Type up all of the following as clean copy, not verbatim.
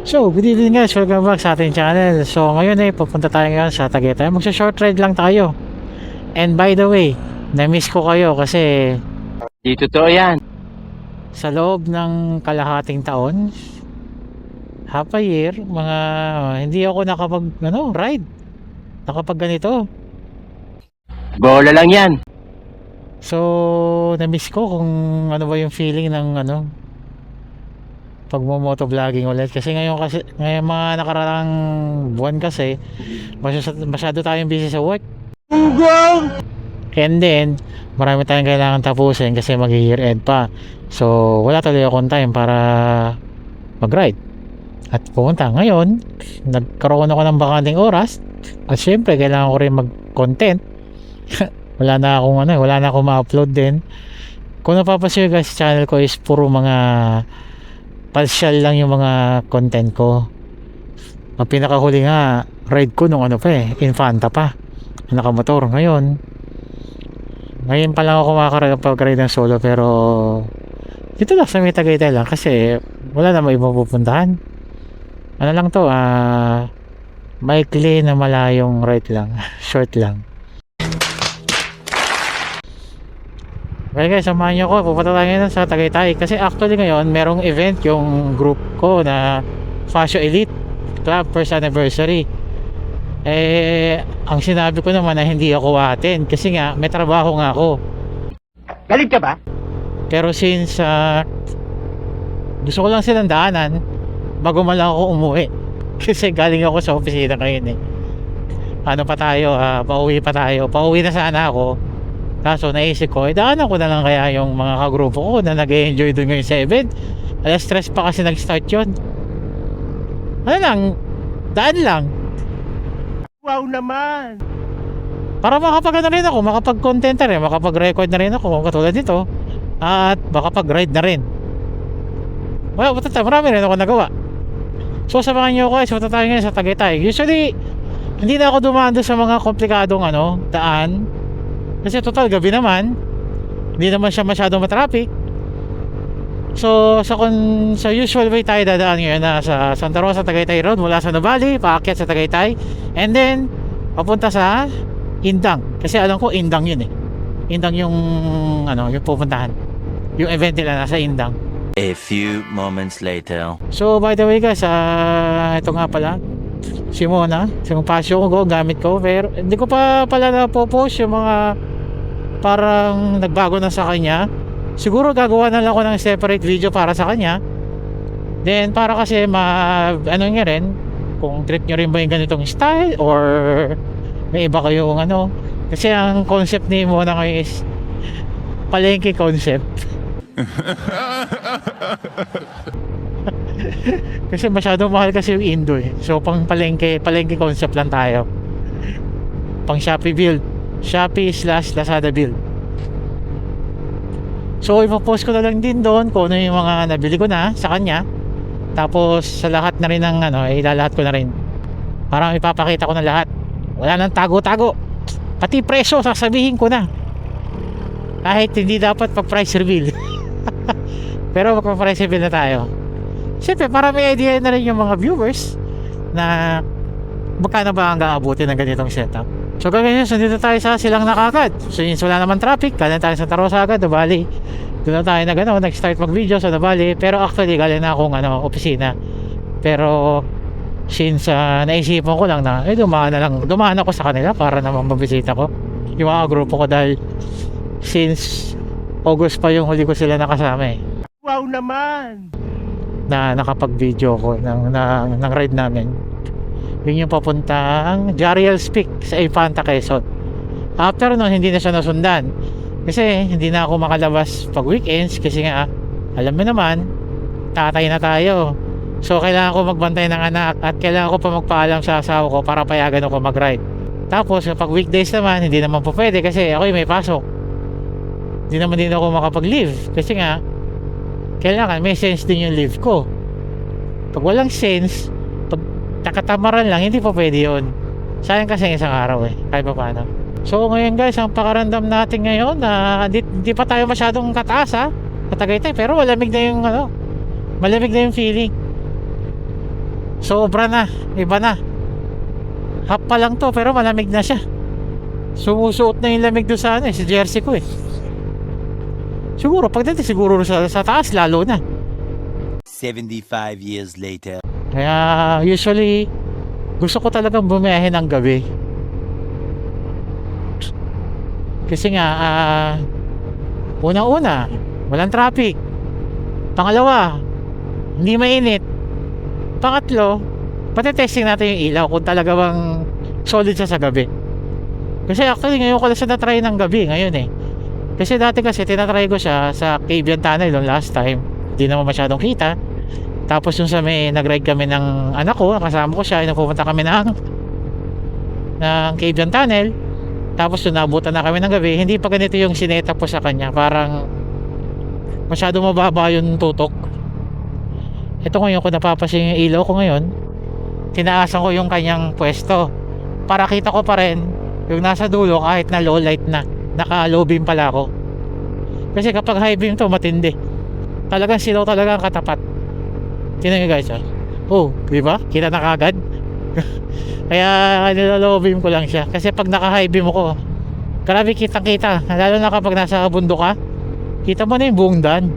So, good evening guys, welcome back sa ating channel. So, ngayon ay pupunta tayo ngayon sa Tagaytay. Magsa-short ride lang tayo. And by the way, na-miss ko kayo kasi Di totoo yan. sa loob ng kalahating taon, half a year, hindi ako ride. Nakapag ganito. Bola lang yan. So, na-miss ko kung ano ba yung feeling ng pagmo-motovlogging ulit kasi ngayon mga nakararang buwan kasi masyado tayong busy sa work. And then marami tayong kailangan tapusin kasi mag-year end pa. So wala talaga akong time para mag-ride at pumunta. Ngayon nagkaroon ako ng bakanting oras at syempre kailangan ko rin mag-content. wala na akong ma-upload din. Kung napapansin guys, channel ko is puro mga partial lang yung mga content ko. Ang pinakahuli nga ride ko nung Infanta pa, nakamotor. Ngayon pa lang ako makakapag-ride ng solo, pero dito lang sa may Tagaytay lang kasi wala na ibang pupuntahan. Ano lang to, maikli na malayong ride lang. Short lang. Okay guys, samahan nyo ko. Pupunta tayo ngayon sa Tagaytay kasi actually ngayon merong event yung group ko na Fascio Elite Club first anniversary. Ang sinabi ko naman na hindi ako attend kasi nga may trabaho nga ako. Galit ka ba? Pero since gusto ko lang silang daanan bago man lang ako umuwi kasi galing ako sa opisina ngayon pauwi na sana ako. Kaso naisip ko, daanan ko na lang kaya yung mga kagrupo ko na nag-enjoy doon ngayon sa event. Alas stress pa kasi nag-start yun. Daan lang. Wow naman. Para makapag-content na rin, makapag-record na rin ako katulad nito. At makapag-ride na rin. Well, marami rin ako nagawa. So samahan nyo ko, punta tayo ngayon sa Tagaytay. Usually, hindi na ako dumaan doon sa mga komplikadong daan. Kasi total gabi naman, hindi naman siya masyadong matraffic. So sa usual way tayo dadaan ngayon na sa Santa Rosa Tagaytay Road mula sa Nuvali paakyat sa Tagaytay, and then papunta sa Indang kasi alam ko Indang yun Indang yung yung pupuntahan, yung event nila nasa Indang. A few moments later. So by the way guys, ito nga pala si Mona, yung Fascio ko gamit ko, pero hindi ko pa pala na-post yung mga parang nagbago na sa kanya. Siguro gagawa na lang ako ng separate video para sa kanya. Then para kasi nga rin kung trip nyo rin ba yung ganitong style or may iba kayong kasi ang concept ni Mona ngayon is palengke concept. Kasi masyadong mahal kasi yung Indo so pang palengke concept lang tayo, pang Shopee build, Shopee/Lazada build. So ipopost ko na lang din doon kung ano yung mga nabili ko na sa kanya. Tapos sa lahat na rin ng ilalahat ko na rin, parang ipapakita ko na lahat, wala nang tago-tago, pati presyo sasabihin ko na, kahit hindi dapat pag price reveal. Pero magpa-price reveal na tayo. Siyempre para may idea na rin yung mga viewers na magkano ba ang aabutin ng ganitong setup. So kaya nandito tayo sa Silang Nakakad. So yun, wala naman traffic, galing tayo sa Santa Rosa agad, Nuvali. Doon tayo nag-start mag-video sa Nuvali. Pero actually galing na akong opisina. Pero since naisipan ko lang na dumaan ako sa kanila para naman mabisita ko yung mga grupo ko, dahil since August pa yung huli ko sila nakasama Wow naman. na nakapag-video ko ng ride namin. Yun yung papuntang Jariel's Peak sa Infanta, Quezon. After nun, hindi na siya nasundan kasi hindi na ako makalabas pag weekends kasi nga alam mo naman, tatay na tayo. So kailangan ko magbantay ng anak at kailangan ko pa magpaalam sa asawa ko para payagan ako mag-ride. Tapos pag weekdays naman, hindi naman po pwede kasi ako may pasok. Hindi naman din ako makapag-leave kasi nga kailangan may sense din yung leave ko. Pag walang sense, pag nakatamaran lang, hindi pa pwede yun. Sayang kasi isang araw kahit pa paano. So ngayon guys, ang pakaramdam natin ngayon na hindi pa tayo masyadong kataas sa Tagaytay, pero malamig na yung feeling. Sobra na, iba na. Half pa lang to pero malamig na siya. Sumusuot na yung lamig doon sa sa jersey ko eh. Siguro pagdating siguro sa taas lalo na. 75 years later. Kaya usually gusto ko talagang bumiyahe ng gabi. Kasi nga una-una walang traffic. Pangalawa, hindi mainit. Pangatlo, pati-testing natin yung ilaw kung talaga bang solid siya sa gabi. Kasi actually ngayon ko lang siya na-try ng gabi ngayon eh. Kasi dati kasi tinatry ko siya sa Cavian Tunnel yung last time. Hindi naman masyadong kita. Tapos yung sa may nag-ride kami ng anak ko, kasama ko siya, pumunta kami ng Cavian Tunnel. Tapos yung nabutan na kami ng gabi, hindi pa ganito yung sineta po sa kanya. Parang masyado mababa yung tutok. Ito ngayon ko napapasin yung ilaw ko ngayon. Tinaasan ko yung kanyang pwesto para kita ko pa rin yung nasa dulo kahit na low light na. Naka low beam pala ako. Kasi kapag high beam to matindi. Talagang silaw talaga ang katapat. Tingnan nyo guys oh, di ba? Kita na kagad. Kaya nilo-low beam ko lang siya. Kasi pag naka high beam ako, grabe kitang kita. Lalo na kapag nasa bundok ka, kita mo na yung buong daan.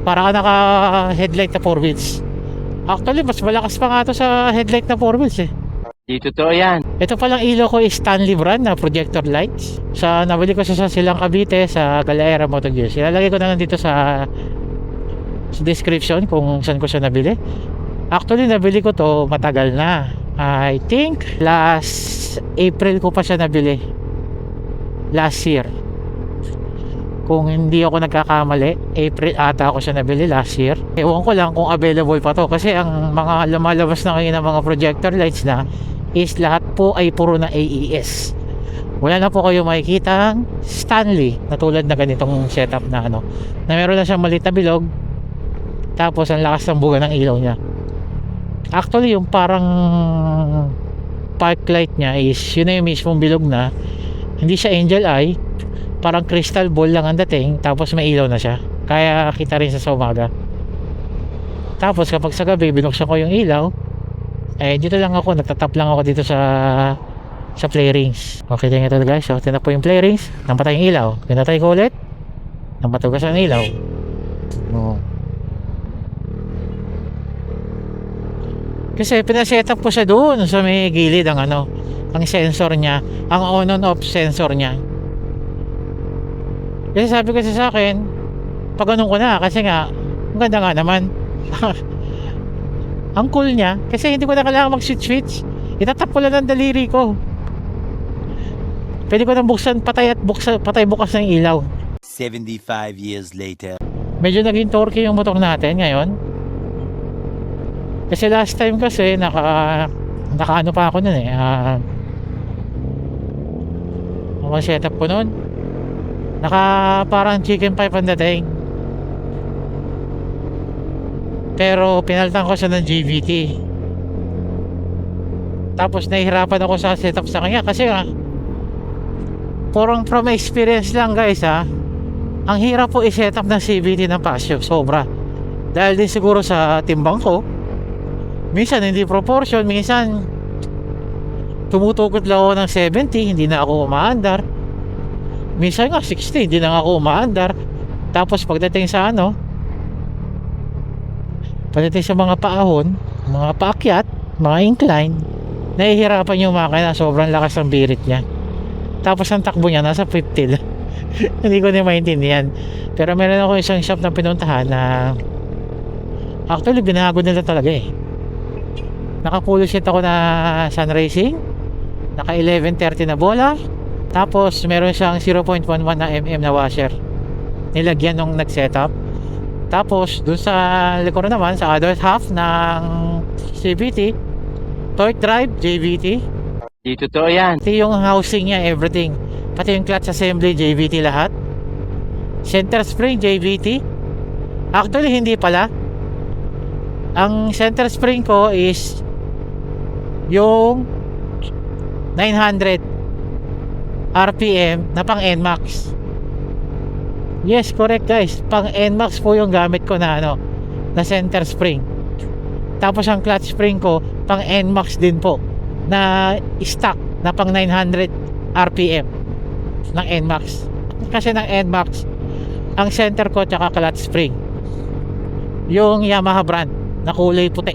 Para ka naka headlight na 4 wheels. Actually mas malakas pa nga to sa headlight na 4 wheels eh. Di totoo yan. Ito palang ilaw ko is Stanley brand na projector lights. Nabili ko siya sa Silang Cavite sa Galera Motor Gears. Ilalagay ko na lang dito sa description kung saan ko siya nabili. Actually nabili ko to matagal na. I think last April ko pa siya nabili. Last year. Kung hindi ako nagkakamali, April ata ako siya nabili last year. Ewan ko lang kung available pa to. Kasi ang mga lumalabas na ngayon ng mga projector lights na is lahat po ay puro na AES. Wala na po kayo makikita Stanley na tulad na ganitong setup na na meron na siyang maliit na bilog. Tapos ang lakas ng buga ng ilaw niya. Actually yung parang park light niya is yun na yung mismong bilog na. Hindi siya angel eye. Parang crystal ball lang ang dating. Tapos may ilaw na siya. Kaya kita rin sa umaga. Tapos kapag sa gabi binuksan ko yung ilaw, dito lang ako, nagtatap lang ako dito sa play rings. Okay din ito guys. So tinap po yung play rings, nampatay yung ilaw. Pinatay ko ulit, napatugas ang ilaw. Kasi pinaset up ko siya doon sa may gilid ang ang sensor niya, ang on and off sensor niya. Kasi sabi ko sa akin, pag ganun ko na, kasi nga ang ganda nga naman. Ang cool niya, kasi hindi ko na kailangan mag-switch. Itatap ko lang ng daliri ko. Pwede ko nang buksan, patay bukas ng ilaw. 75 years later. Medyo naging torque yung motor natin ngayon. Kasi last time kasi nakaano pa ako nun eh. Ang setup ko nun, parang chicken pipe ang dating. Pero pinalitan ko siya ng GVT. Tapos nahihirapan ako sa setup sa kanya kasi from experience lang guys ang hirap po i-setup ng CVT ng Passion, sobra. Dahil din siguro sa timbang ko, minsan hindi proportion, minsan tumutukot lang ako ng 70, hindi na ako umaandar. Minsan nga 60, hindi na ako umaandar. Tapos pagdating sa pagdating sa mga paahon, mga paakyat, mga incline, nahihirapan yung makina, sobrang lakas ng birit niya. Tapos ang takbo niya nasa 50 hindi ko na maintindihan. Pero meron ako isang shop na pinuntahan na actually binago nila talaga eh. Naka-pull sheet ako na Sun Racing, naka 1130 na bola, tapos meron siyang 0.11 na mm na washer nilagyan nung nag-setup. Tapos dun sa likod naman sa other half ng CVT, torque drive JVT. Di totoo yan. Pati yung housing niya, everything. Pati yung clutch assembly JVT lahat. Center spring JVT. Actually hindi pala. Ang center spring ko is yung 900 RPM na pang NMAX. Yes, correct guys. Pang NMAX po yung gamit ko na na center spring. Tapos ang clutch spring ko pang NMAX din po, na stock na pang 900 RPM ng NMAX. Kasi ng NMAX ang center ko tsaka clutch spring yung Yamaha brand na kulay puti.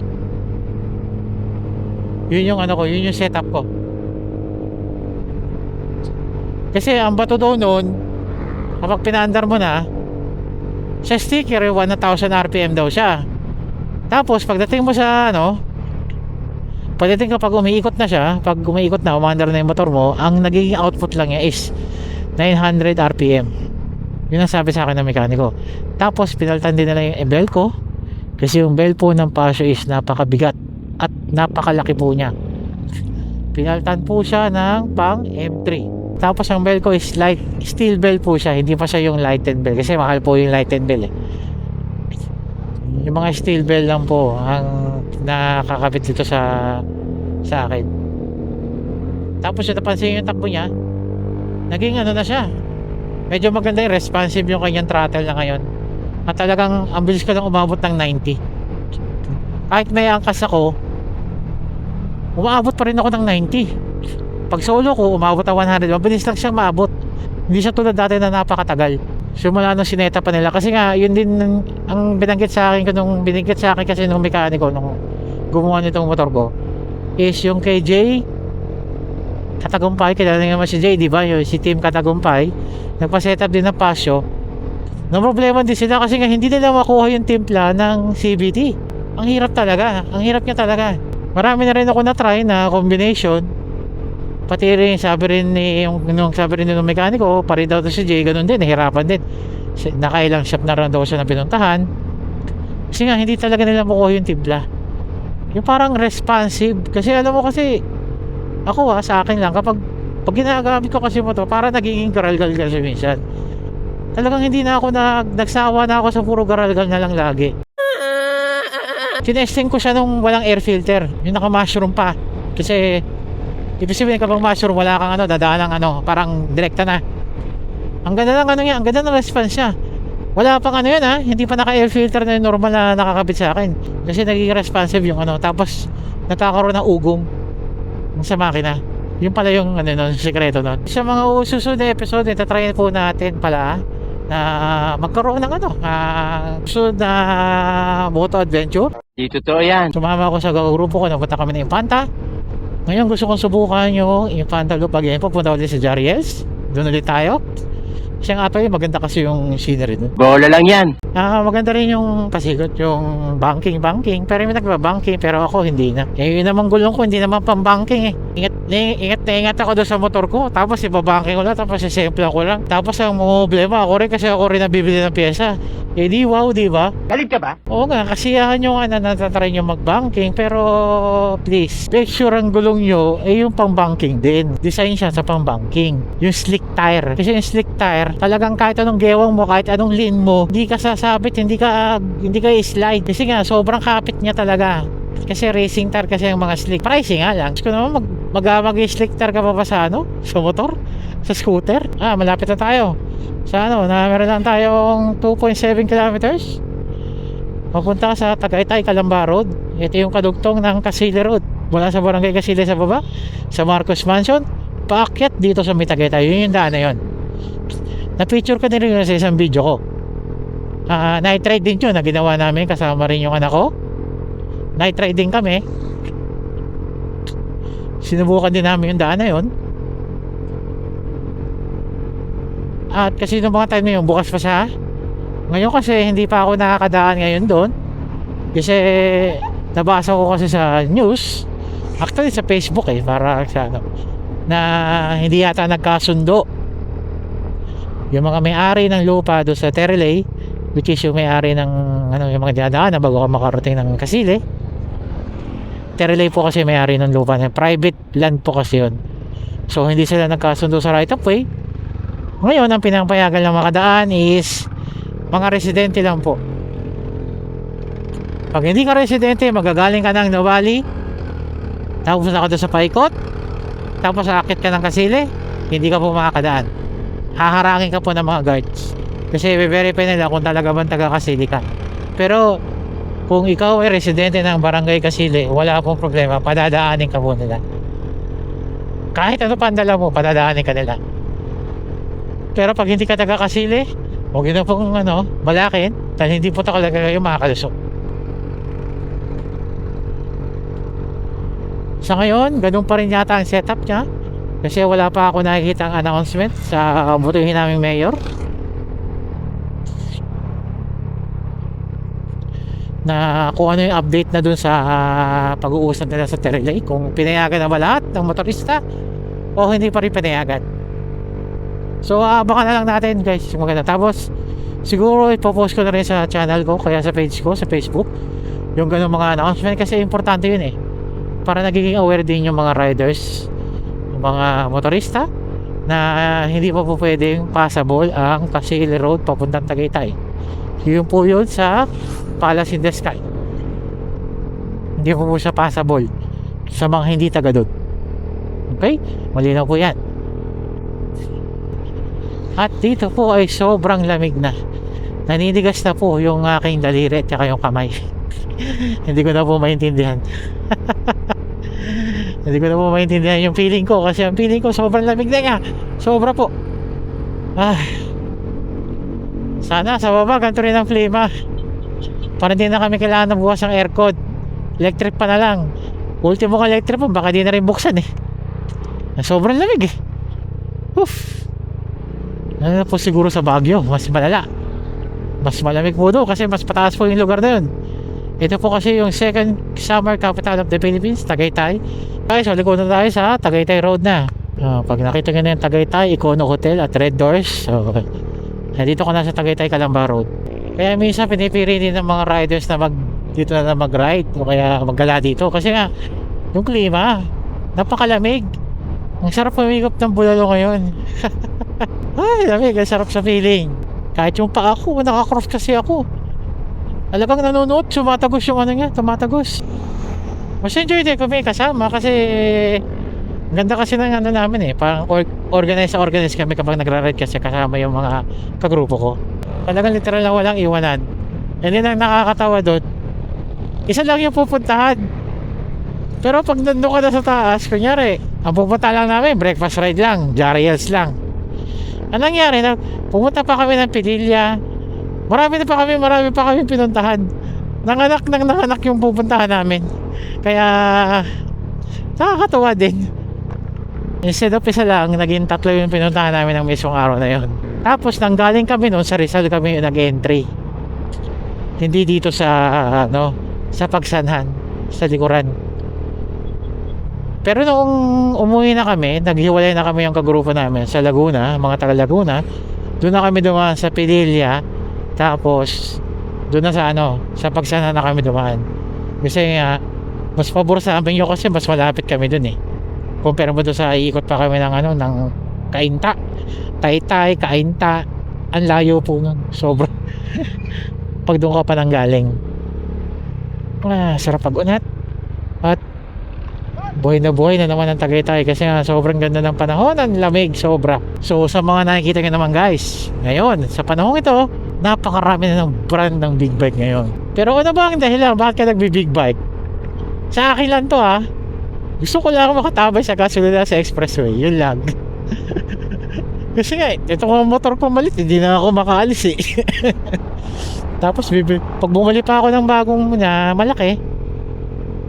Yun yung ano ko, yun yung setup ko. Kasi ang bato daw nun, kapag pinaandar mo na sa sticker 1,000 RPM daw siya. Tapos pagdating mo sa pagdating kapag umiikot na siya, pag umiikot na, umaandar na yung motor mo, ang nagiging output lang niya is 900 RPM. Yun ang sabi sa akin ng mekaniko. Tapos pinalitan din nila yung bell ko, kasi yung bell po ng Paseo is napakabigat at napakalaki po niya. Pinalitan po siya ng pang M3. Tapos ang bell ko is light steel bell po siya, hindi pa siya yung lighted bell kasi mahal po yung lighted bell eh. Yung mga steel bell lang po ang nakakabit dito sa akin. Tapos yung napansin yung takbo niya, naging na siya, medyo maganda yung responsive yung kanyang throttle na ngayon. At talagang ang bilis ko lang umabot ng 90. Kahit may angkas ako, umaabot pa rin ako ng 90. Pag solo ko, umabot ng 100. Mabilis lang siyang maabot. Hindi siya tulad dati na napakatagal. Simula nung sineta pa nila. Kasi nga, yun din ang binanggit sa akin kasi nung mekaniko nung gumawa nitong motor ko is yung kay Jay Katagumpay. Kilala naman si Jay, di ba? Yung si Team Katagumpay. Nagpa-setup din ng Paseo. No problema din sila kasi nga hindi nila makuha yung timpla ng CVT. Ang hirap talaga. Ang hirap niya talaga. Marami na rin ako na-try na combination. Pati rin sabi rin ng mekaniko, pari daw to si Jay, ganun din, nahirapan din. Nakailang shop na rin daw siya na pinuntahan. Kasi nga hindi talaga nila makuha yung timpla. Yung parang responsive. Kasi alam mo kasi, ako sa akin lang, pag ginagamit ko kasi mo to, parang nagiging garalgal kasi minsan. Talagang hindi na ako nagsawa na ako sa puro garalgal na lang lagi. Tinesting ko siya nung walang air filter, yung naka-mushroom pa. Kasi ibig sabihin kapag mushroom, wala kang dadaan ng parang direkta na. Ang ganda ng niya, ang ganda ng response niya. Wala pang yan hindi pa naka air filter na yung normal na nakakabit sa akin. Kasi nagiging responsive yung tapos nagkakaroon ng ugong sa makina. Yung pala yung sikreto nun. Sa mga susunod na episode, itatry po natin pala na magkaroon ng susunod na moto adventure. Di totoo yan. Sumama ako sa grupo ko, napunta kami ng Infanta. Ngayon gusto kong subukan yung Infanta Loop again. Pupunta ulit sa Jariels. Doon ulit tayo. Kasi nga maganda kasi yung scenery doon. Bola lang yan. Maganda rin yung pasigot, yung banking. Pero may nagba-banking, pero ako hindi na. Yun naman gulong ko, hindi naman pang-banking eh. Ingat ako doon sa motor ko. Tapos ibabanking ko lang, tapos isempla ko lang. Tapos ang problema, ako rin nabibili ng pyesa. Di wow, di ba? Galit ka ba? Oo nga, kasiyahan nyo natatry nyo mag-banking. Pero please, make sure ang gulong nyo yung pang-banking din. Design siya sa pang-banking. Yung slick tire. Kasi yung slick tire, talagang kahit anong gewang mo, kahit anong lean mo, hindi ka sasabit, hindi ka slide. Kasi nga, sobrang kapit niya talaga. Kasi racing tire kasi yung mga slick. Pricing nga lang. Gusto ko naman mag-slick tire ka pa sa sa motor? Sa scooter? Malapit na tayo. Sa meron lang tayong 2.7 kilometers. Papunta sa Tagaytay, Calamba Road. Ito yung kadugtong ng Casile Road. Mula sa Barangay Casile sa baba, sa Marcos Mansion, paakyat dito sa Tagaytay. Yun yung daan na yun. Na-picture ko din rin sa isang video ko. Night ride din yun na ginawa namin, kasama rin yung anak ko. Night ride din kami. Sinubukan din namin yung daan na yun. At kasi nung mga time na yun, bukas pa siya. Ngayon kasi hindi pa ako nakakadaan ngayon doon. Kasi nabasa ko kasi sa news, actually sa Facebook para sa na hindi yata nagkasundo yung mga may-ari ng lupa doon sa Terrelay, which is yung may-ari ng yung mga dinadaan na bago ka makarating ng Casile. Terrelay po kasi may-ari ng lupa, na private land po kasi yun. So hindi sila nagkasundo sa right of way. Ngayon ang pinapayagan ng makadaan is mga residente lang po. Pag hindi ka residente, magagaling ka ng Nuvali, tapos ako doon sa Paikot, tapos aakit ka ng Casile, hindi ka po makakadaan. Haharangin ka po ng mga guards kasi i-verify nila kung talaga bang taga Casile ka. Pero Kung ikaw ay residente ng Barangay Kasili, wala pong problema, padadaanin ka po nila. Kahit ano pa ang dala mo, padadaanin ka nila. Pero pag hindi ka taga Kasili, huwag yun na pong balakin, dahil hindi po talaga kayo makakalusok. Sa ngayon, ganun pa rin yata ang setup niya. Kasi wala pa ako nakikita ang announcement sa butuhin naming mayor na kung ano yung update na dun sa pag-uusap nila sa Terrelay, kung pinayagan na ba lahat ng motorista o hindi pa rin pinayagan. So baka na lang natin guys, maganda. Tapos siguro ipopost ko na rin sa channel ko, kaya sa page ko sa Facebook, yung ganun mga announcement, kasi importante yun para nagiging aware din yung mga riders, yung mga motorista, na hindi pa po pwedeng passable ang Kasili Road papuntang Tagaytay. Yun po yun sa Palace in the Sky. Hindi po siya passable sa mga hindi taga doon. Okay? Malinaw po yan. At dito po ay sobrang lamig na. Naninigas na po yung aking daliri at saka yung kamay. Hindi ko na po maintindihan. Hindi ko na po maintindihan yung feeling ko, kasi ang feeling ko sobrang lamig na nga. Sobra po. Sana sa baba ganito rin ang klima, para hindi na kami kailangan na bukas ang aircon. Electric pa na lang. Ultimo ka electric pa, baka di na rin buksan sobrang lamig Oof. Ano po siguro sa Baguio, mas malala, mas malamig po doon kasi mas pataas po yung lugar na yun. Ito po kasi yung second summer capital of the Philippines, Tagaytay. Guys, uliko na tayo sa Tagaytay Road na. Pag nakita nyo na yung Tagaytay Econo Hotel at Red Doors, dito ka na sa Tagaytay Calamba Road. Kaya minsan pinipili din ng mga riders na dito na mag-ride o kaya maggala dito, kasi nga yung klima napakalamig. Ang sarap pumikop ng bulalo ngayon. Ay, lamig, ang sarap sa feeling. Kahit yung paa ko, nakakross kasi ako. Alagang nanonood, sumatagos yung tumatagos. Mas enjoy din kung may kasama, kasi ganda kasi ng namin parang organize kami kapag nagra-ride, kasi kasama yung mga kagrupo ko. Talagang literal na walang iwanan. And then ang nakakatawa doon, isa lang yung pupuntahan. Pero pag nandun ka na sa taas, kunyari, ang pupunta lang namin, breakfast ride lang, Jariels lang. Anong nangyari? Pumunta pa kami ng Padilla. Marami pa kami pinuntahan. Nanganak yung pupuntahan namin. Kaya nakakatawa din. Instead of isa lang, naging 3 yung pinuntahan namin ng mismong araw na yun. Tapos nanggaling kami noon sa Rizal, kami yung nag-entry. Hindi dito sa sa Pagsanhan, sa likuran. Pero nung umuwi na kami, naghiwalay na kami yung kagrupo namin sa Laguna, mga taga Laguna. Doon na kami dumaan sa Padilla. Tapos doon na sa Pagsanhan na kami dumaan. Kasi mas pabor sa amin yun, kasi mas malapit kami doon Kumpara mo doon sa iikot pa kami ng ng Kainta, Taytay, Kainta. Ang layo po nun, sobra. Pag doon ka pa nang galing, sarap pag-unat. At buhay na naman ang Tagaytay, kasi sobrang ganda ng panahon, ang lamig, sobra. So sa mga nakikita nyo naman guys, ngayon sa panahon ito, napakarami na ng brand ng big bike ngayon. Pero ano ba ang dahilan bakit ka nagbi-big bike? Sa akin lang to gusto ko lang makatabay sa gasolina sa expressway, yun lang. Kasi nga, ito ko motor ko malit, hindi na ako makaalis Tapos pag bumili pa ako ng bagong malaki,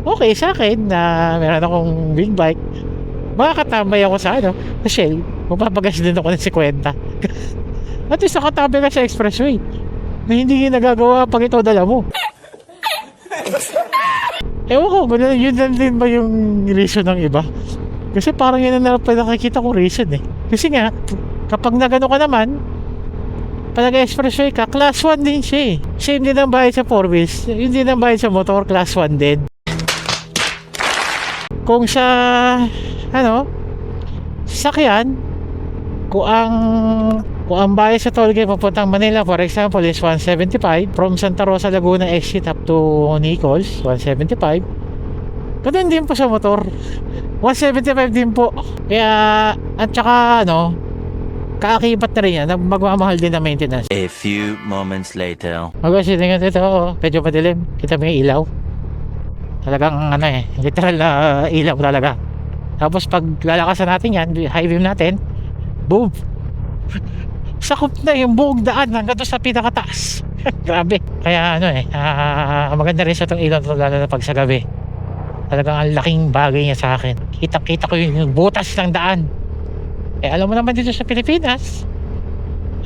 okay sa akin na meron akong big bike. Makakatambay ako sa Shell, mapapagas din ako ng 50. At least nakatabi ka sa expressway na hindi nagagawa pag ito dala mo. Ewan ko, yun lang din ba yung reason ng iba? Kasi parang yun ang nakikita kong reason Kasi nga, kapag nagano ka naman, pag nag-expressway ka, class 1 din siya Same din ang bayad sa 4 wheels, yun din ang bayad sa motor, class 1 din. Kung sa sasakyan, kung ang bayad sa tollgate papuntang Manila, for example, is 175 from Santa Rosa, Laguna exit up to Nichols, 175. Ganun din po sa motor, 175 din po. Kaya at saka kaakibat na rin yan, magmamahal din na maintenance. A few moments later. Kasi tingnan dito, medyo madilim. Kita mo yung ilaw. Talagang ano literal na ilaw talaga. Tapos pag lalakasan natin yan, high beam natin, boom! Sakop na yung buong daan hanggang doon sa pinakataas. Grabe. Kaya maganda rin sa itong ilaw to, lalo na pag sa gabi. Talagang ang laking bagay niya sa akin. Kitang-kita ko yung butas ng daan. Alam mo naman dito sa Pilipinas,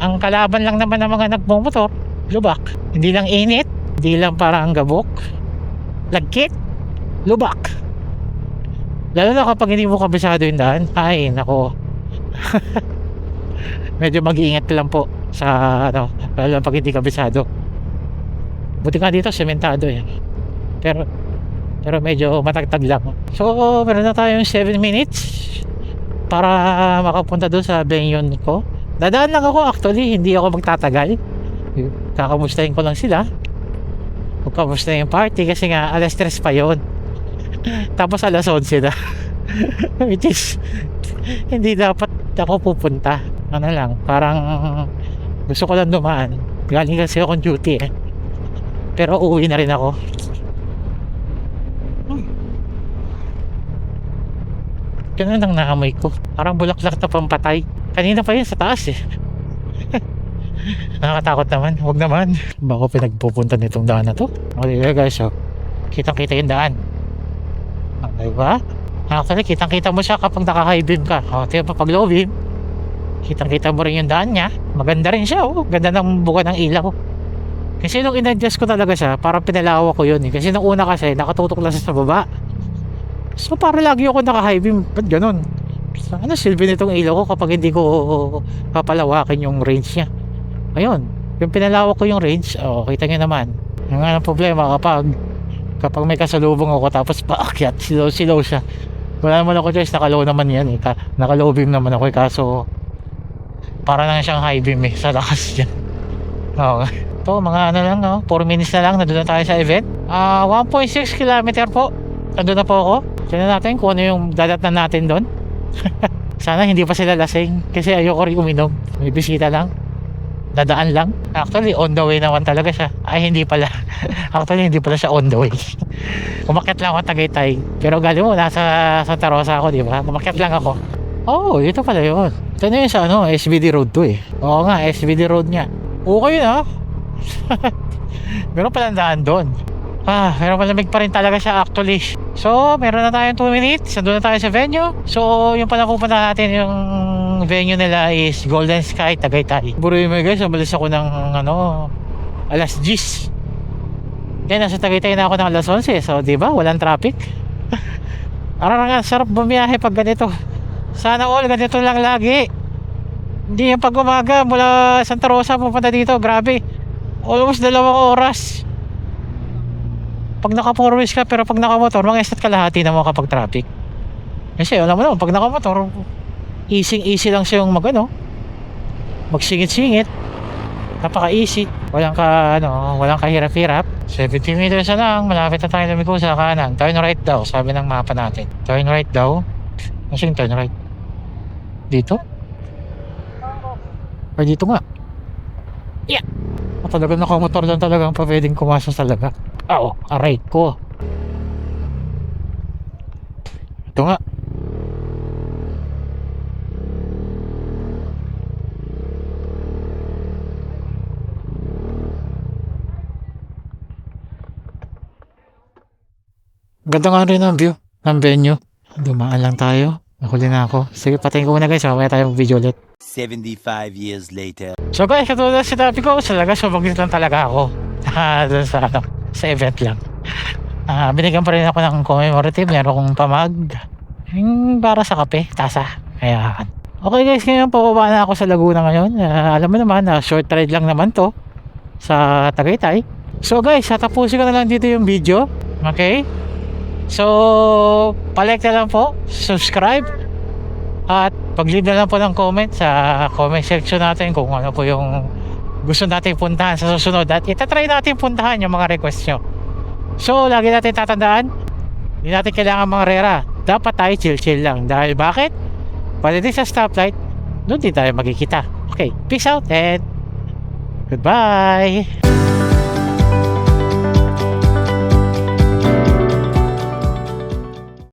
ang kalaban lang naman ng mga nagmumotor, lubak. Hindi lang init, hindi lang parang gabok, lagkit, lubak. Lalo na kapag hindi mo kabisado yung daan, ay nako. Medyo mag-iingat lang po sa lalo na pag hindi kabisado. Buti nga dito sementado pero medyo matagtag lang. So meron na tayong 7 minutes para makapunta doon sa venue ko. Dadaan lang ako actually, hindi ako magtatagal. Kakamustahin ko lang sila. Kamusta yung party kasi nga alas 3 pa yon. Tapos alas 11 na. Which is hindi dapat ako pupunta. Ano lang, parang gusto ko lang dumaan. Galing kasi akong duty pero uuwi na rin ako. Ganun ang naamoy ko. Parang bulaklak na pampatay. Kanina pa yun sa taas Nakakatakot naman. Huwag naman. Bako pinagpupunta nitong daan na to. O diba guys, kitang kita yung daan. Diba? Actually, kitang kita mo siya kapag naka-high beam ka. Diba pag low beam, kitang kita mo rin yung daan niya. Maganda rin siya. Ganda ng buka ng ilaw. Kasi nung in-adjust ko talaga siya, parang pinalawa ko yun Kasi nung una kasi, nakatutok lang siya sa baba. So para lagi ako naka-high beam. Ba't ganun? Ano silbi nitong ilaw ko kapag hindi ko papalawakin yung range niya? Ayun, yung pinalawak ko yung range, kita nyo naman. Yung nga ang problema kapag may kasalubong ako tapos paakyat, silaw siya. Wala naman ako choice, naka-low naman yan naka-low beam naman ako kaso para lang siyang high beam sa lakas niya. Okay. Ito, mga lang 4 minutes na lang, nandun na tayo sa event. 1.6 kilometer po. Nandun na po ako. Tignan natin kung ano yung dadatnan natin doon. Sana hindi pa sila lasing kasi ayoko rin uminom. May bisita lang, dadaan lang. Actually on the way naman talaga siya. Ay hindi pala. Actually hindi pala siya on the way. Umakyat lang ako Tagaytay. Pero galing mo nasa Santa Rosa ako, di ba? Umakyat lang ako. Dito pala yun. Ito na yun sa SBD Road to Oo nga, SBD Road niya. Okay na. Meron palang daan doon. Pero malamig pa rin talaga siya actually. So, meron na tayong 2 minutes. Nandun na tayo sa venue. So, yung pala pupunta natin yung venue nila is Golden Sky, Tagaytay. Buruin mo guys, umalis ako ng alas 10. Then, nasa Tagaytay na ako ng alas 11. So, di ba? Walang traffic. Parang nga, sarap bumiyahe pag ganito. Sana all, ganito lang lagi. Hindi yung pag umaga mula Santa Rosa pupunta dito. Grabe. Almost 2 oras. Pag naka 4 wheels ka, pero pag naka motor, mga isa't kalahati na mo kapag traffic. Kasi alam mo naman, pag naka motor, easy lang siya yung magsingit-singit. Napaka-easy. Walang kahirap-hirap. 70 meters na lang, malapit na tayo lumiko sa kanan. Turn right daw, sabi ng mapa natin. Turn right daw. Kasi turn right. Dito? Ay, dito nga. Yeah! Talagang nakamotor lang talaga ang pwedeng kumasok talaga. Aray ko. Ito nga. Ganda nga rin ang view ng venue. Dumaan lang tayo. Nahuli na ako. Sige, patayin ko muna guys. Mamaya tayo mag-video ulit. 75 years later. So guys, katulad sa sinabi ko, talaga sumaglit lang talaga ako. Doon sa event lang. Binigyan pa rin ako ng commemorative. Meron akong pamag. Yung para sa kape, tasa. Kaya, okay guys, ngayon pababa na ako sa Laguna ngayon. Alam mo naman, short ride lang naman to sa Tagaytay. So guys, tatapusin ko na lang dito yung video. Okay? So, palike na lang po, subscribe, at pag-leave na lang po ng comment sa comment section natin kung ano po yung gusto natin puntahan sa susunod. At itatry natin puntahan yung mga request nyo. So, lagi natin tatandaan, hindi natin kailangan mga rera. Dapat tayo chill-chill lang. Dahil bakit? Pwede din sa stoplight, doon din tayo magkikita. Okay, peace out and goodbye!